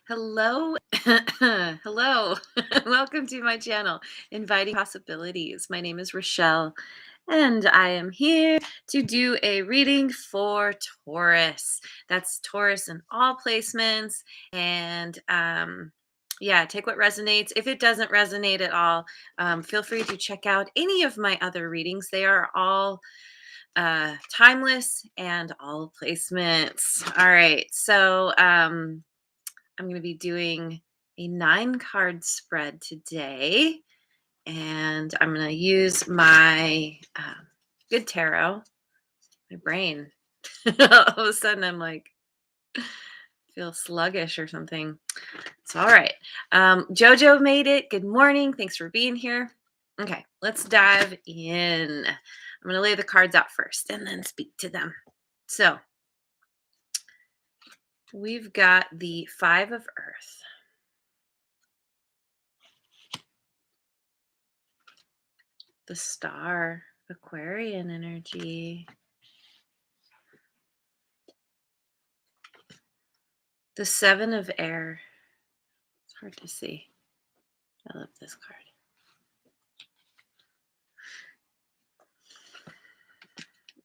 Hello. Hello. Welcome to my channel, Inviting Possibilities. My name is Rochelle, and I am here to do a reading for Taurus. That's Taurus in all placements. And yeah, take what resonates. If it doesn't resonate at all, feel free to check out any of my other readings. They are all timeless and all placements. All right. So, I'm going to be doing a 9 card spread today, and I'm going to use my good tarot. My brain. All of a sudden, I'm like, feel sluggish or something. It's all right. Jojo made it. Good morning. Thanks for being here. Okay, let's dive in. I'm going to lay the cards out first and then speak to them. So, we've got the Five of Earth. The Star, Aquarian energy. The Seven of Air. It's hard to see. I love this card.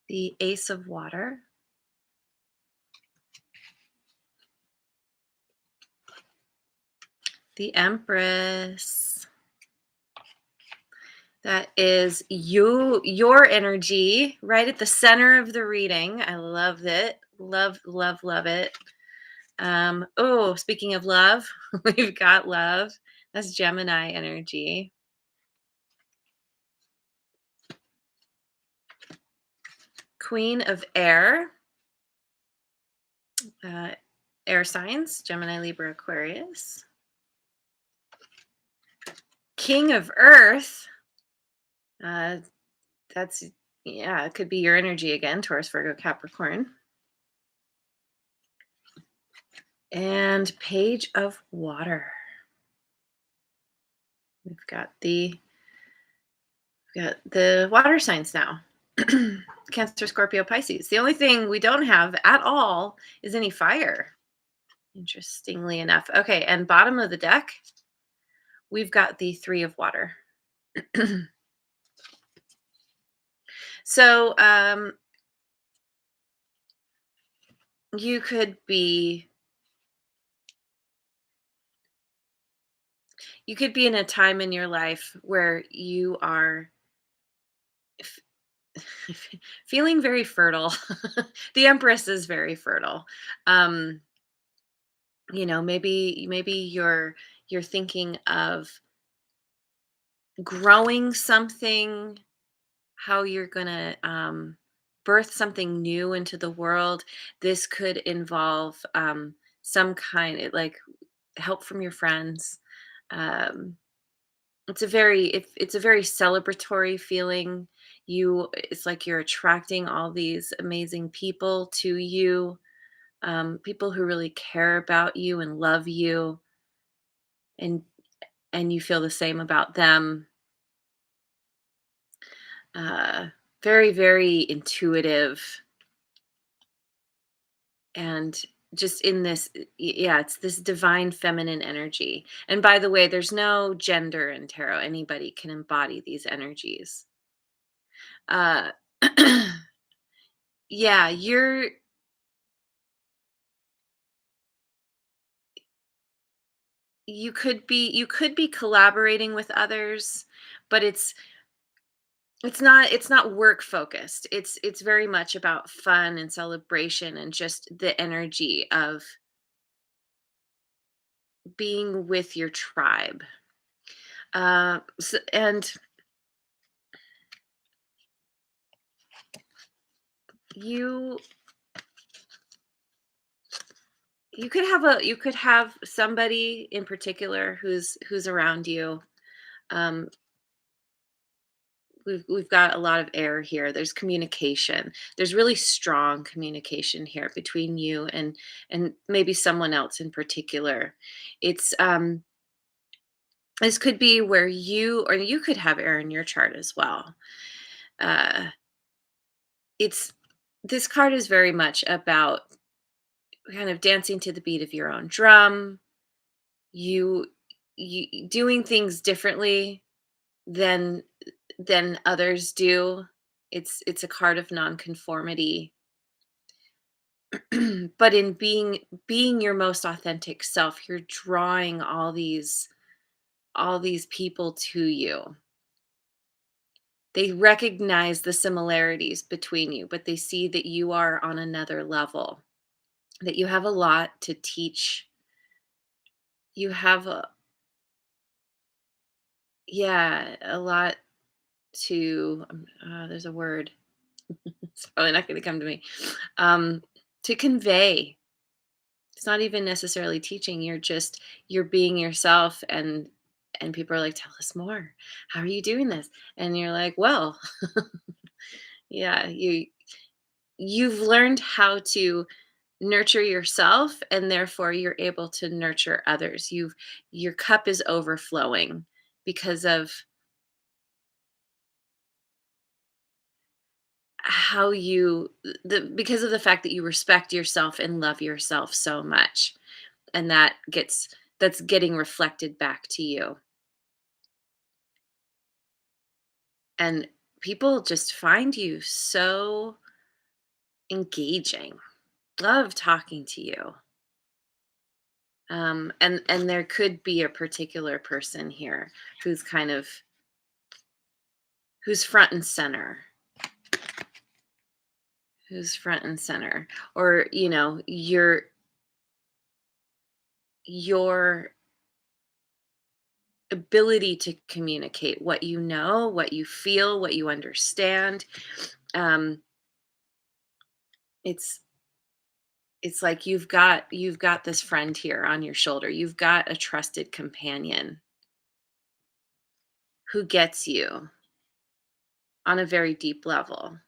The Ace of Water. The Empress. That is your energy right at the center of the reading. I love it. Love, love, love it. Oh, speaking of love, we've got love. That's Gemini energy. Queen of Air. Air signs, Gemini, Libra, Aquarius. King of Earth. That's, yeah, it could be your energy again, Taurus, Virgo, Capricorn. And Page of Water. We've got the water signs now. Cancer, Scorpio, Pisces. The only thing we don't have at all is any fire, interestingly enough. Okay, and bottom of the deck, we've got the Three of Water. So you could be in a time in your life where you are feeling very fertile. The Empress is very fertile. Maybe you're thinking of growing something, how you're gonna birth something new into the world. This could involve some kind of like help from your friends. Um, it's a very celebratory feeling. It's like you're attracting all these amazing people to you, people who really care about you and love you, and you feel the same about them. uh, Very, very intuitive, and just in this, yeah, it's this divine feminine energy. And by the way, there's no gender in tarot. Anybody can embody these energies. uh yeah, you could be collaborating with others, but it's not work focused. It's very much about fun and celebration and just the energy of being with your tribe. And you you could have somebody in particular who's around you. um we've got a lot of air here. There's communication. There's really strong communication here between you and maybe someone else in particular. It's this could be where you could have air in your chart as well. uh it's This card is very much about kind of dancing to the beat of your own drum. you doing things differently than others do. It's a card of nonconformity. But in being your most authentic self, you're drawing all these people to you. They recognize the similarities between you, but they see that you are on another level, that you have a lot to teach. You have a, yeah, a lot to, there's a word. It's probably not going to come to me. Um, to convey. It's not even necessarily teaching. You're being yourself, and people are like, tell us more. How are you doing this? And you're like, well, yeah, you've learned how to nurture yourself, and therefore you're able to nurture others. Your cup is overflowing because of how you because of the fact that you respect yourself and love yourself so much, and that's getting reflected back to you, and people just find you so engaging, love talking to you. And there could be a particular person here who's kind of who's front and center, who's front and center, or your ability to communicate what you know, what you feel, what you understand. um it's it's like you've got this friend here on your shoulder. You've got a trusted companion who gets you on a very deep level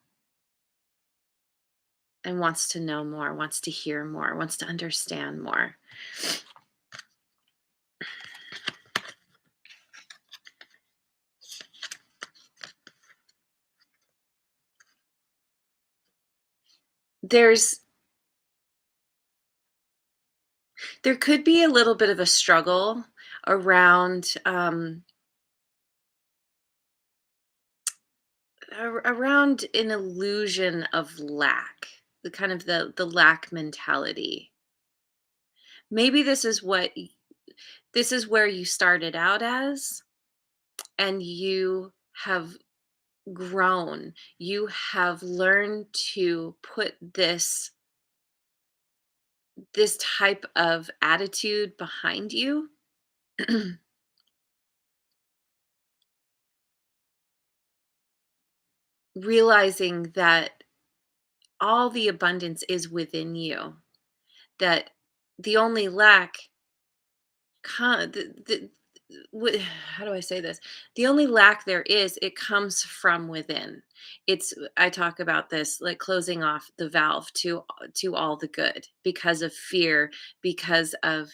and wants to know more, wants to hear more, wants to understand more. There's there could be a little bit of a struggle around around an illusion of lack, the kind of the lack mentality. Maybe this is where you started out as, and you have grown. You have learned to put this type of attitude behind you. Realizing that all the abundance is within you, that the only lack how do I say this? The only lack there is, it comes from within. I talk about this like closing off the valve to all the good because of fear, because of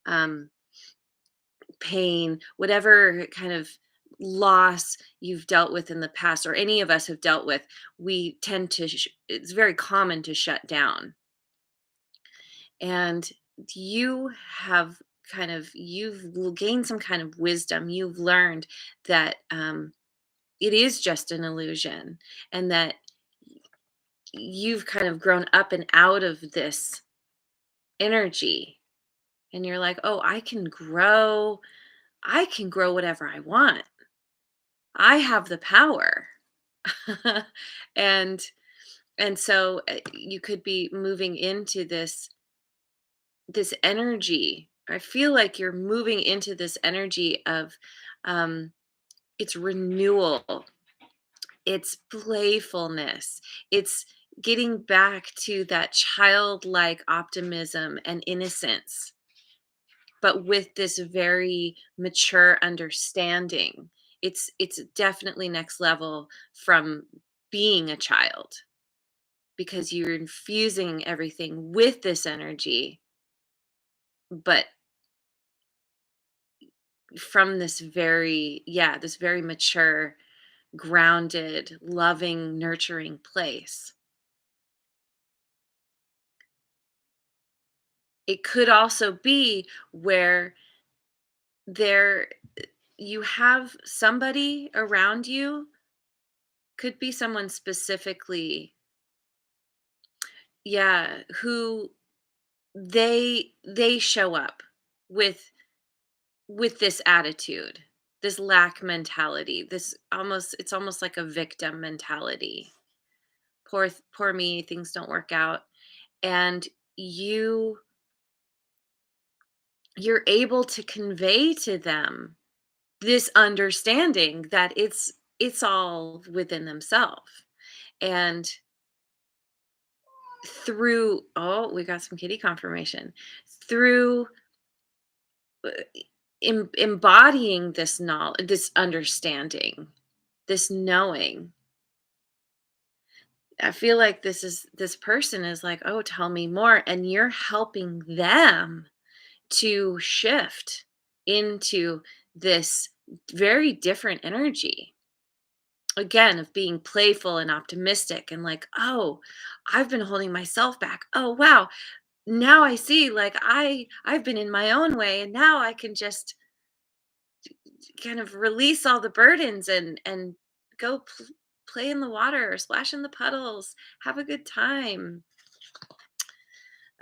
um, pain, whatever kind of loss you've dealt with in the past, or any of us have dealt with. We tend to. It's very common to shut down, and you have you've gained some kind of wisdom. You've learned that it is just an illusion, and that you've kind of grown up and out of this energy, and you're like, oh, I can grow whatever I want. I have the power. and so you could be moving into this energy. I feel like you're moving into this energy of um it's renewal, it's playfulness, it's getting back to that childlike optimism and innocence, but with this very mature understanding. It's definitely next level from being a child, because you're infusing everything with this energy, but from this very mature, grounded, loving, nurturing place. It could also be where there you have somebody around you, could be someone specifically, yeah, who they show up with this attitude, this lack mentality, this almost it's almost like a victim mentality. Poor me, things don't work out. And you you're able to convey to them this understanding that it's all within themselves. And through oh, we got some kitty confirmation. Through uh, embodying this knowledge, this understanding, this knowing, I feel like this person is like, "Oh, tell me more," and you're helping them to shift into this very different energy. Again, of being playful and optimistic and like, "Oh, I've been holding myself back. Oh, wow. Now I see like I've been in my own way and now I can just kind of release all the burdens and go play in the water or splash in the puddles, have a good time."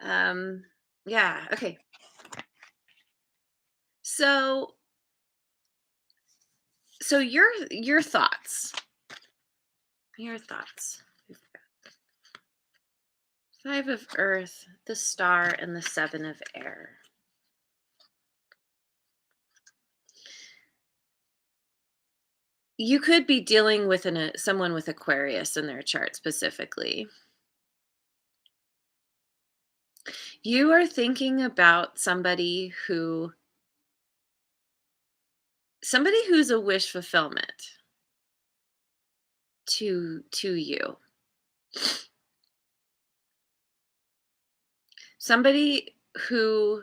Um, yeah, okay. So your thoughts. Your thoughts. We've got 5 of earth, the star, and the 7 of air. You could be dealing with someone with Aquarius in their chart specifically. You are thinking about somebody who's a wish fulfillment to you. Somebody who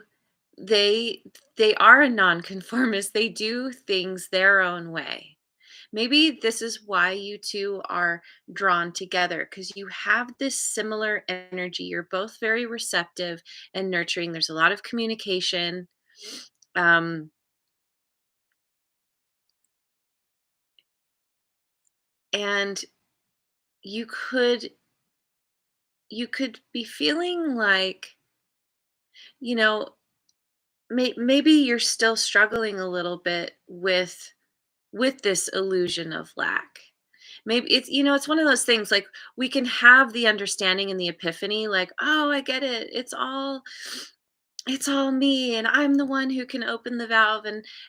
they they are a nonconformist. They do things their own way. Maybe this is why you two are drawn together because you have this similar energy. You're both very receptive and nurturing. There's a lot of communication. Um, and you could you could be feeling like, you know, maybe you're still struggling a little bit with this illusion of lack. Maybe it's one of those things like we can have the understanding and the epiphany like, "Oh, I get it. It's all me and I'm the one who can open the valve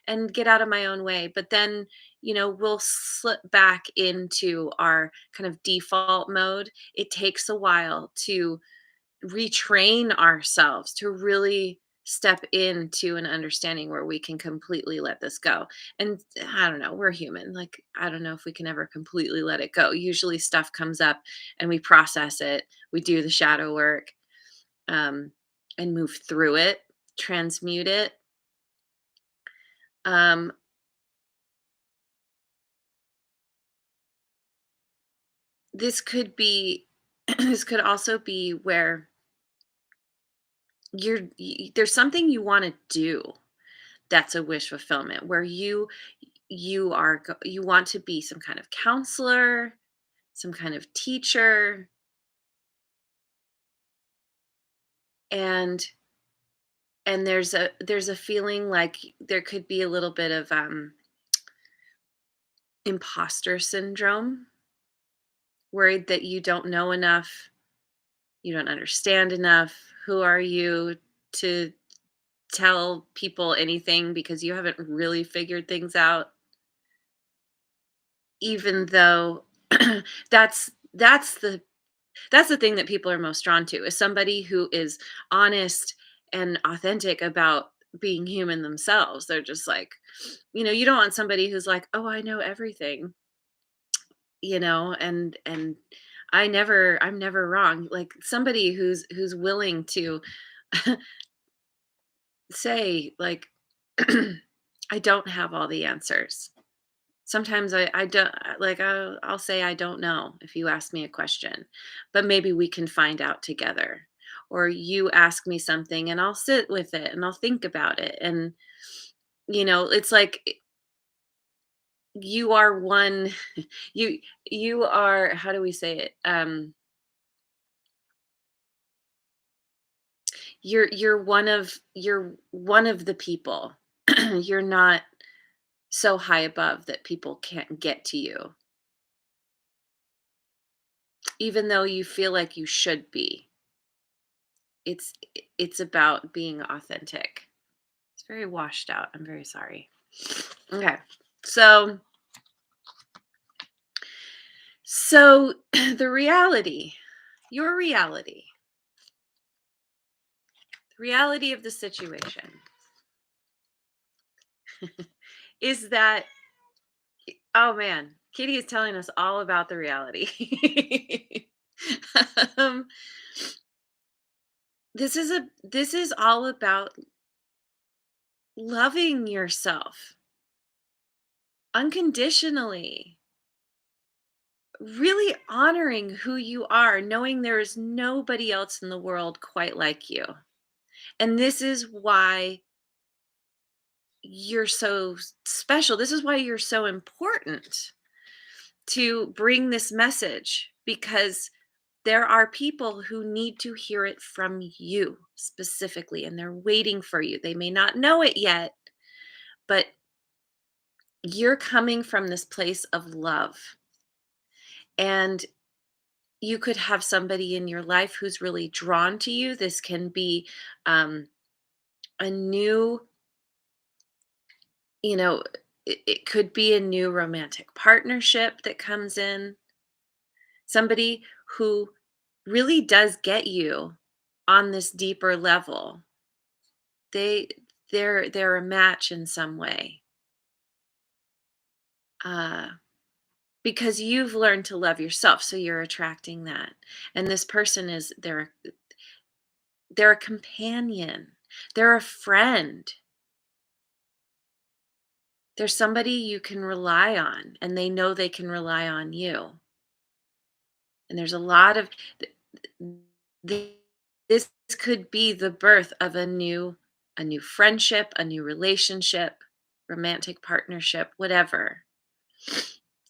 and get out of my own way." But then, we'll slip back into our kind of default mode. It takes a while to retrain ourselves to really step into an understanding where we can completely let this go. And I don't know, we're human. Like, I don't know if we can ever completely let it go. Usually stuff comes up and we process it, we do the shadow work, um, and move through it, transmute it. Um, this could be, this could also be where there's something you want to do that's a wish fulfillment where you want to be some kind of counselor, some kind of teacher, and there's a feeling like there could be a little bit of imposter syndrome, worried that you don't know enough, you don't understand enough. Who are you to tell people anything because you haven't really figured things out? Even though that's that's the that's the thing that people are most drawn to, is somebody who is honest and authentic about being human themselves. They're just like, you don't want somebody who's like, "Oh, I know everything," and I'm never wrong. Like somebody who's willing to say like, "I don't have all the answers." Sometimes I don't like I'll say I don't know if you ask me a question, but maybe we can find out together. Or you ask me something and I'll sit with it and I'll think about it. And It's like you are one you you are, how do we say it? You're one of the people. You're not so high above that people can't get to you, even though you feel like you should be. It's about being authentic. It's very washed out. I'm very sorry. Okay. So so the reality, your reality of the situation is that, oh man, Kitty is telling us all about the reality. um, this is all about loving yourself unconditionally, really honoring who you are, knowing there is nobody else in the world quite like you. And this is why you're so special. This is why you're so important to bring this message, because there are people who need to hear it from you specifically, and they're waiting for you. They may not know it yet, but you're coming from this place of love. And you could have somebody in your life who's really drawn to you. This can be um, a new, you know, it could be a new romantic partnership that comes in, somebody who really does get you on this deeper level. They they're a match in some way. Uh because you've learned to love yourself, so you're attracting that. And this person is, they're a companion. They're a friend. They're somebody you can rely on, and they know they can rely on you. And there's a lot of th- th- this could be the birth of a new friendship, a new relationship, romantic partnership, whatever.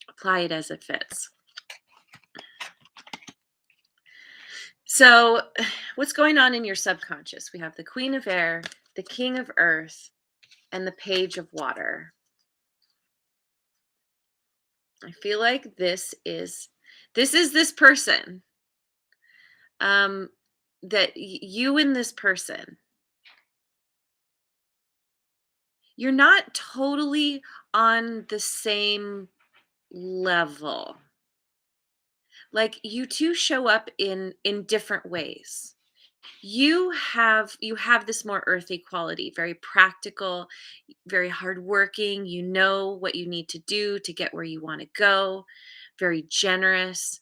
Apply it as it fits. So, what's going on in your subconscious? We have the Queen of Air, the King of Earth, and the Page of Water. I feel like this is this person. Um, that you and this person, you're not totally on the same level. Like, you two show up in different ways. You have this more earthy quality, very practical, very hardworking. You know what you need to do to get where you want to go, very generous.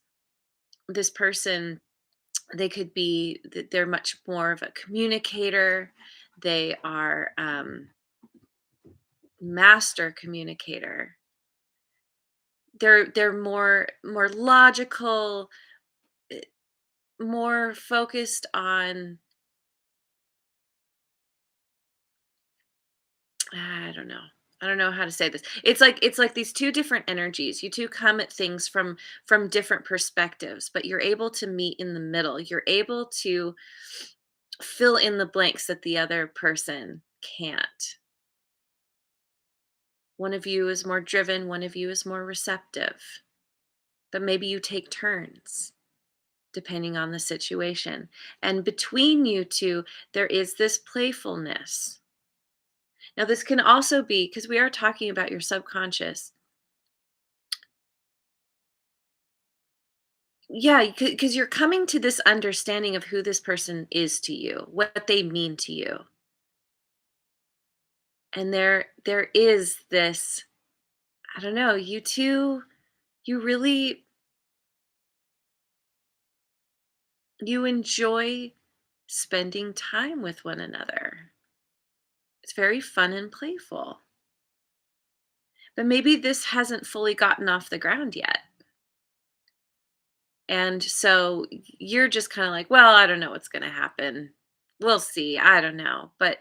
This person, they could be, they're much more of a communicator. They are master communicator. They're more logical, eh, more focused on, I don't know. I don't know how to say this. It's like these two different energies. You two come at things from different perspectives, but you're able to meet in the middle. You're able to fill in the blanks that the other person can't. One of you is more driven, one of you is more receptive. But maybe you take turns depending on the situation. And between you two, there is this playfulness. Now, this can also be, because we are talking about your subconscious. Yeah, because you're coming to this understanding of who this person is to you, what they mean to you. And there is this, I don't know, you two, you really, you enjoy spending time with one another. It's very fun and playful. But maybe this hasn't fully gotten off the ground yet. And so you're just kind of like, well, I don't know what's going to happen. We'll see. I don't know. But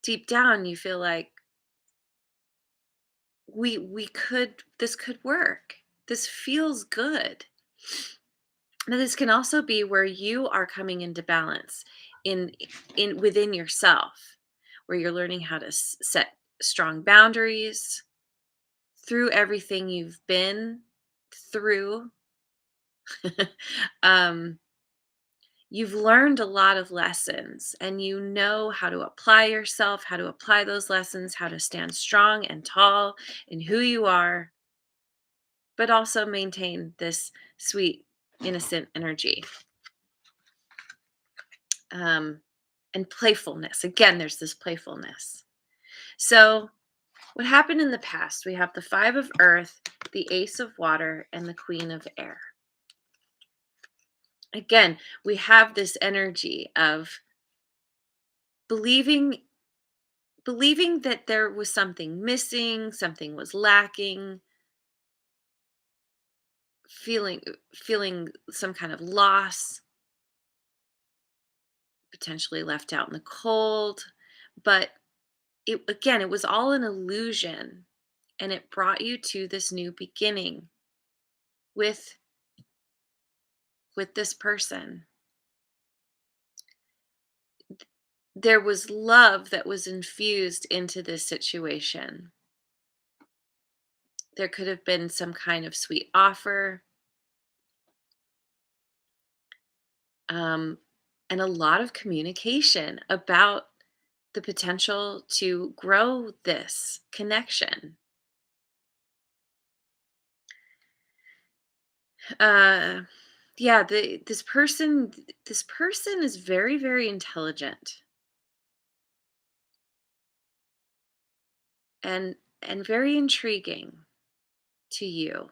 deep down you feel like we could this could work. This feels good. But this can also be where you are coming into balance in in within yourself, where you're learning how to set strong boundaries through everything you've been through. um, you've learned a lot of lessons and you know how to apply yourself, how to apply those lessons, how to stand strong and tall in who you are, but also maintain this sweet, innocent energy. Um, and playfulness. Again, there's this playfulness. So, what happened in the past? We have the Five of Earth, the Ace of Water, and the Queen of Air. Again, we have this energy of believing believing that there was something missing, something was lacking, feeling some kind of loss, potentially left out in the cold, but it was all an illusion, and it brought you to this new beginning with this person. There was love that was infused into this situation. There could have been some kind of sweet offer, um, and a lot of communication about the potential to grow this connection. Uh, yeah, this person is very, very intelligent and very intriguing to you.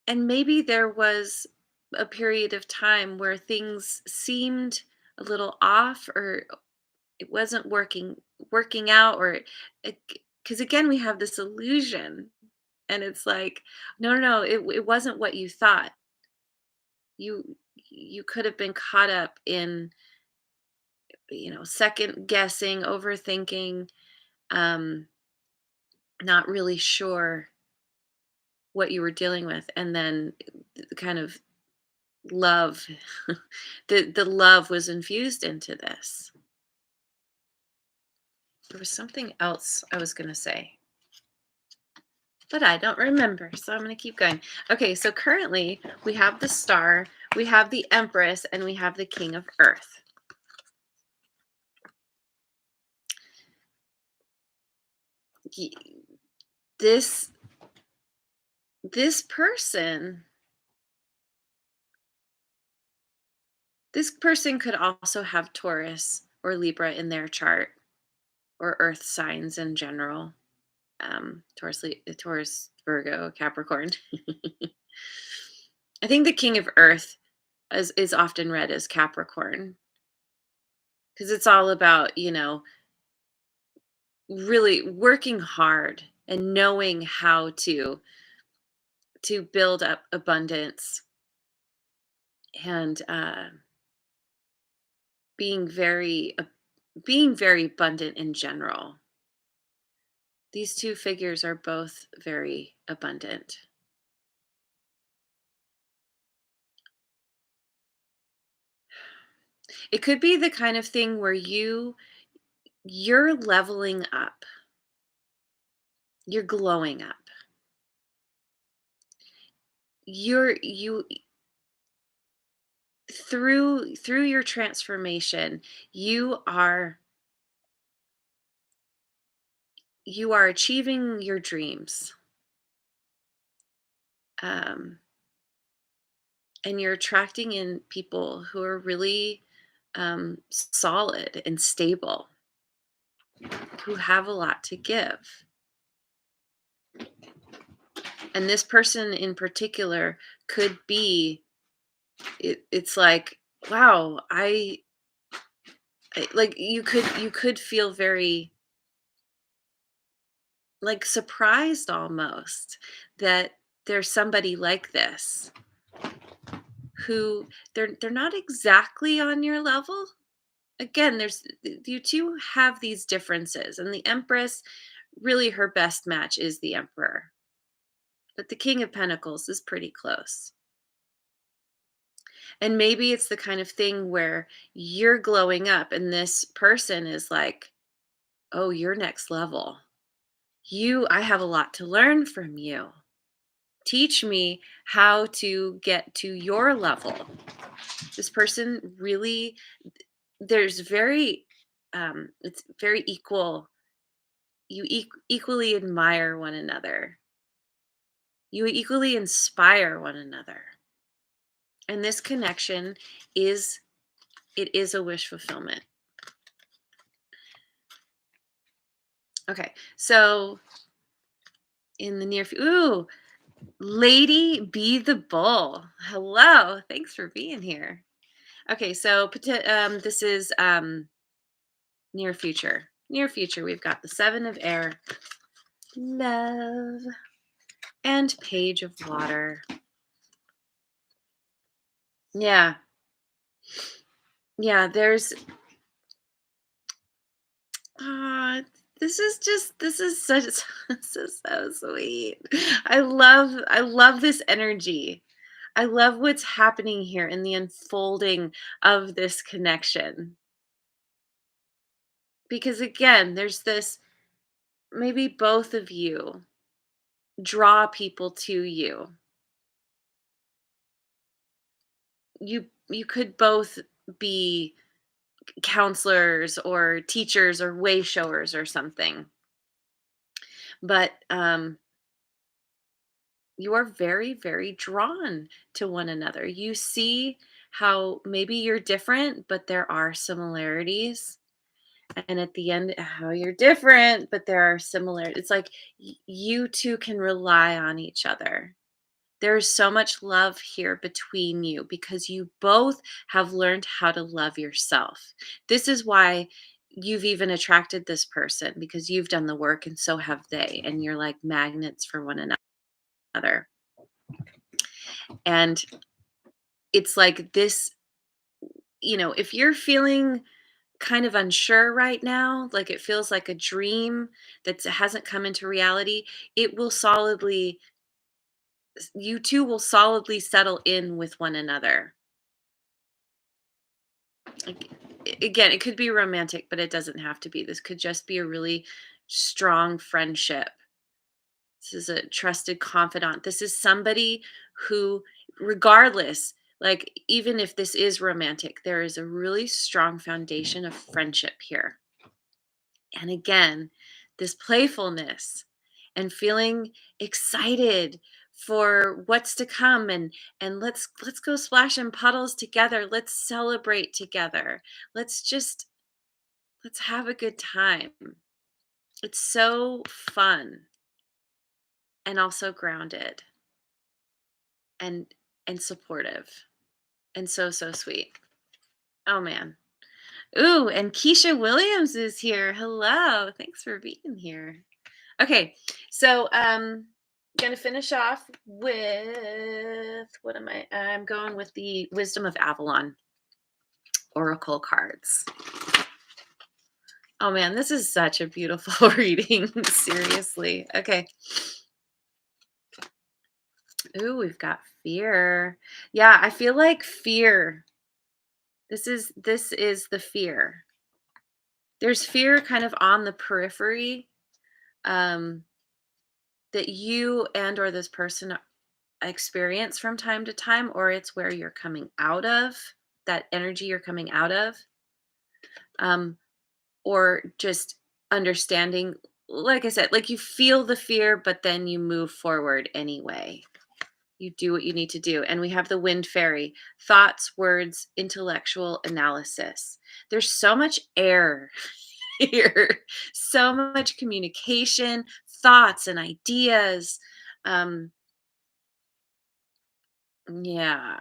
And maybe there was a period of time where things seemed a little off, or it wasn't working out, or because again we have this illusion, and it's like, no, no, no, it wasn't what you thought. You could have been caught up in, second guessing, overthinking, um not really sure what you were dealing with, and then the kind of love the love was infused into this. There was something else I was going to say, but I don't remember, so I'm going to keep going. Okay, so currently we have the Star, we have the Empress, and we have the King of Earth. This this person this person could also have Taurus or Libra in their chart, or Earth signs in general. Taurus, Virgo, Capricorn. I think the King of Earth is often read as Capricorn, because it's all about, really working hard and knowing how to build up abundance, and being very abundant in general. These two figures are both very abundant. It could be the kind of thing where you're leveling up. You're glowing up. You through your transformation, you are achieving your dreams. Um and you're attracting in people who are really solid and stable, who have a lot to give. And this person in particular could be, it's like, wow, like you could feel very like surprised almost that there's somebody like this who they're not exactly on your level. Again, you two have these differences, and the Empress, really her best match is the Emperor. But the King of Pentacles is pretty close. And maybe it's the kind of thing where you're glowing up and this person is like, "Oh, you're next level. I have a lot to learn from you. Teach me how to get to your level." This person really, there's very, it's very equal. You equally admire one another. You equally inspire one another. And this connection is, it is a wish fulfillment. Okay, so in the near future, ooh, Lady Be the Bull. Hello, thanks for being here. Okay, so this is near future. Near future, we've got the Seven of Air, Love, and Page of Water. Yeah, yeah. There's Ah, this is such this is so sweet. I love this energy. I love what's happening here in the unfolding of this connection. Because again, there's this, maybe both of you draw people to you. You could both be counselors or teachers or way showers or something. But you are very, very drawn to one another. You see how maybe you're different, but there are similarities. And at the end, how you're different, but there are similarities. It's like you two can rely on each other. There's so much love here between you because you both have learned how to love yourself. This is why you've even attracted this person, because you've done the work and so have they. And you're like magnets for one another. And it's like this, if you're feeling kind of unsure right now, like it feels like a dream that hasn't come into reality, it will solidly, you two will solidly settle in with one another. Like, again, it could be romantic, but it doesn't have to be. This could just be a really strong friendship. This is a trusted confidant. This is somebody who, regardless, like even if this is romantic, there is a really strong foundation of friendship here. And again, this playfulness and feeling excited for what's to come, and let's go splash in puddles together. Let's celebrate together. Let's have a good time. It's so fun and also grounded and supportive and so sweet. Oh man. Ooh, and Keisha Williams is here. Hello. Thanks for being here. Okay. So gonna finish off with, what am I'm going with the Wisdom of Avalon Oracle cards. Oh man, this is such a beautiful reading. Seriously. Okay. Ooh, we've got fear. Yeah, I feel like fear. This is the fear. There's fear kind of on the periphery, um, that you and or this person experience from time to time, or it's where you're coming out of, that energy you're coming out of, um, or just understanding. Like I said, like you feel the fear, but then you move forward anyway. You do what you need to do. And we have the Wind Fairy: thoughts, words, intellectual analysis. There's so much air here, so much communication, thoughts, and ideas. Um, yeah,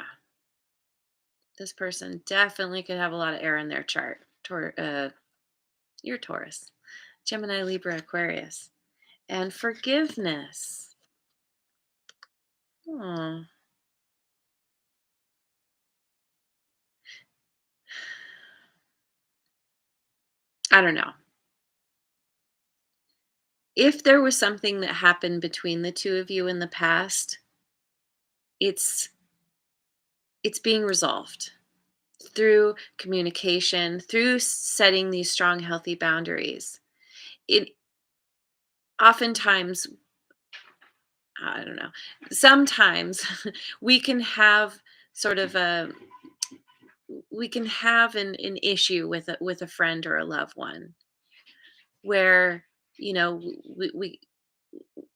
this person definitely could have a lot of air in their chart. You're Taurus, Gemini, Libra, Aquarius, and forgiveness. Hmm. I don't know. If there was something that happened between the two of you in the past, it's it's being resolved through communication, through setting these strong healthy boundaries. It oftentimes, I don't know, sometimes we can have sort of a we can have an issue with a friend or a loved one where, you know,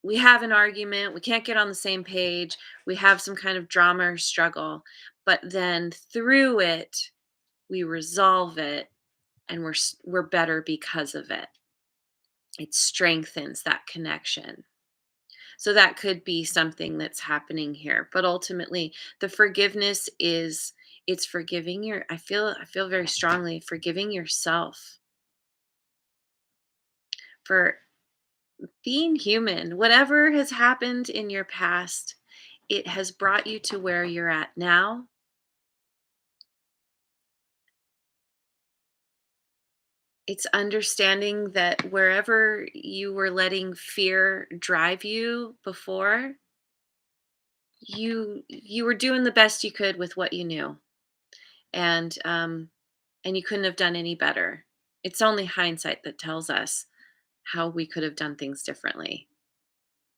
we have an argument, we can't get on the same page, we have some kind of drama or struggle, but then through it we resolve it, and we're better because of it. It strengthens that connection. So that could be something that's happening here, but ultimately the forgiveness is, it's forgiving your, I feel very strongly forgiving yourself for being human. Whatever has happened in your past, it has brought you to where you're at now. It's understanding that wherever you were letting fear drive you before, you were doing the best you could with what you knew, and and you couldn't have done any better. It's only hindsight that tells us how we could have done things differently.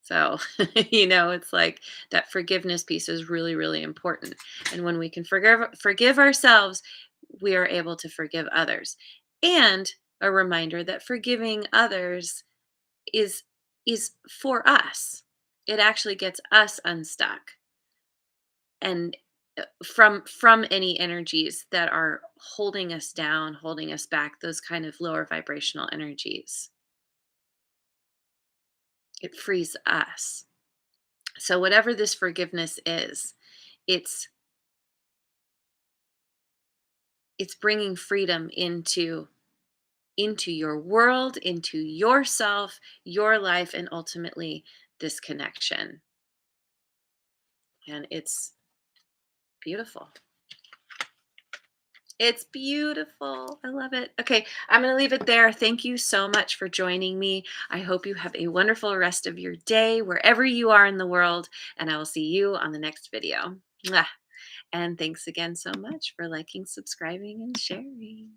So, it's like that forgiveness piece is really, really important. And when we can forgive ourselves, we are able to forgive others. And a reminder that forgiving others is is for us. It actually gets us unstuck and from any energies that are holding us down, holding us back, those kind of lower vibrational energies. It frees us. So whatever this forgiveness is, it's it's bringing freedom into your world, into yourself, your life, and ultimately this connection. And it's beautiful. It's beautiful. I love it. Okay, I'm going to leave it there. Thank you so much for joining me. I hope you have a wonderful rest of your day wherever you are in the world, and I will see you on the next video. Mwah. And thanks again so much for liking, subscribing, and sharing.